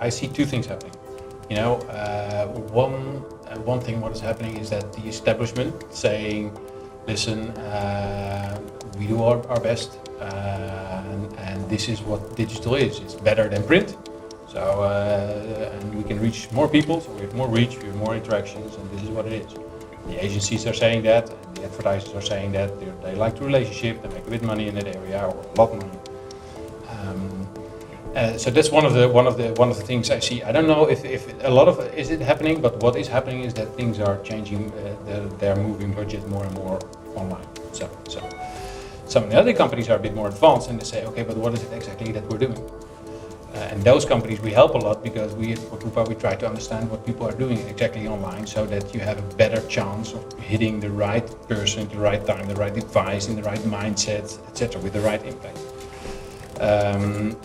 I see two things happening. You know, one thing what is happening is that the establishment saying, listen, we do our best, and this is what digital is. It's better than print. So, and we can reach more people, so we have more reach, we have more interactions, and this is what it is. The agencies are saying that, and the advertisers are saying that. They like the relationship, they make a bit of money in that area, or a lot of money. So that's one of the things I see. I don't know if a lot of is it happening, but what is happening is that things are changing. They're moving budget more and more online. So some of the other companies are a bit more advanced, and they say, okay, but what is it exactly that we're doing? And those companies we help a lot, because we at Coupa, we try to understand what people are doing exactly online, so that you have a better chance of hitting the right person at the right time, the right device, in the right mindset, etc., with the right impact.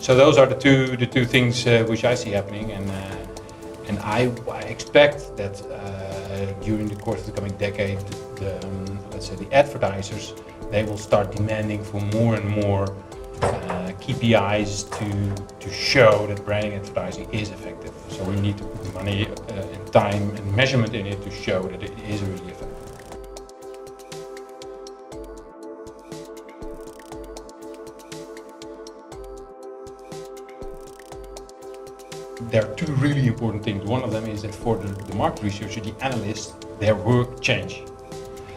So those are the two things which I see happening, and I expect that during the course of the coming decade, let's say the advertisers, they will start demanding for more and more KPIs to show that branding advertising is effective. So we need to put money and time and measurement in it to show that it is really effective. There are two really important things. One of them is that for the market researcher, the analysts, their work changes.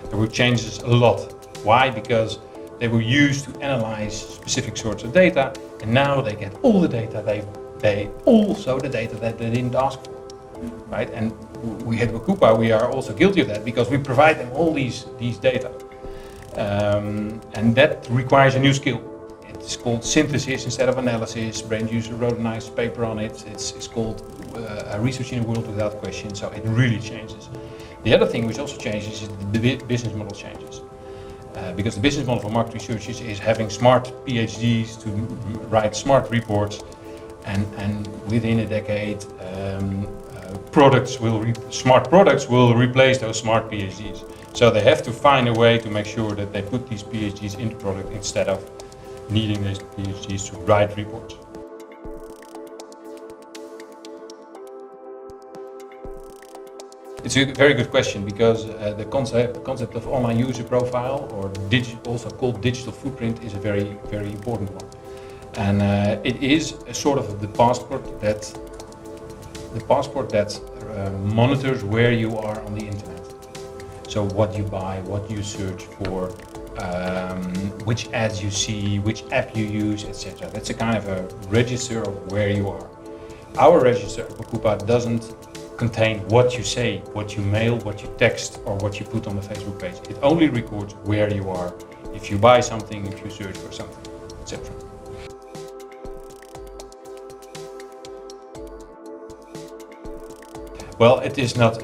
Their work changes a lot. Why? Because they were used to analyze specific sorts of data, and now they get all the data the data that they didn't ask for, right? And we at Coupa, we are also guilty of that, because we provide them all these data, and that requires a new skill. It's called synthesis instead of analysis. Brand user wrote a nice paper on it. It's called research in a world without question. So it really changes. The other thing which also changes is the business model changes. Because the business model for market researchers is having smart PhDs to write smart reports, and within a decade, smart products will replace those smart PhDs. So they have to find a way to make sure that they put these PhDs in the product instead of needing these PhDs to write reports. It's a very good question, because the concept of online user profile, or also called digital footprint, is a very, very important one. And it is a sort of the passport that monitors where you are on the internet. So what you buy, what you search for, which ads you see, which app you use, etc. That's a kind of a register of where you are. Our register for Coupa doesn't contain what you say, what you mail, what you text, or what you put on the Facebook page. It only records where you are, if you buy something, if you search for something, etc. Well, it's not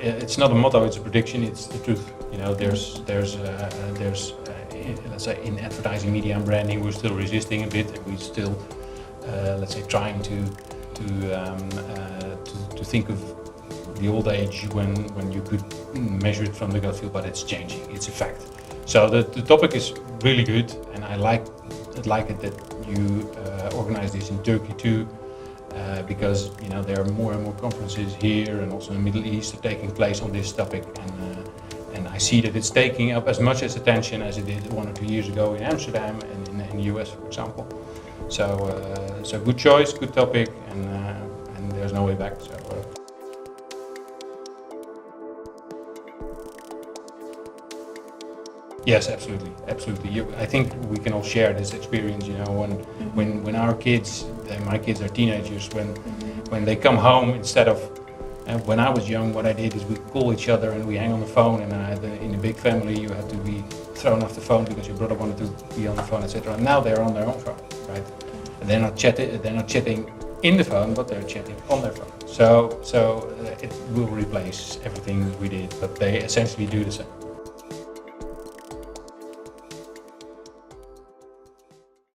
a motto, it's a prediction, it's the truth. You know, there's let's say in advertising, media and branding, we're still resisting a bit, and we're still, let's say, trying to think of the old age when you could measure it from the gut feel, but it's changing, it's a fact. So the topic is really good, and I like it that you organize this in Turkey too, because you know there are more and more conferences here and also in the Middle East taking place on this topic, and I see that it's taking up as much as attention as it did 1 or 2 years ago in Amsterdam and in the US, for example. So good choice, good topic, and there's no way back. So. Yes, absolutely. I think we can all share this experience. You know, when our kids, my kids are teenagers, when they come home, instead of when I was young, what I did is we call each other and we hang on the phone. And in a big family, you had to be thrown off the phone because your brother wanted to be on the phone, etc. Now they're on their own phone, right? And they're not chatting in the phone, but they're chatting on their phone. So it will replace everything we did, but they essentially do the same.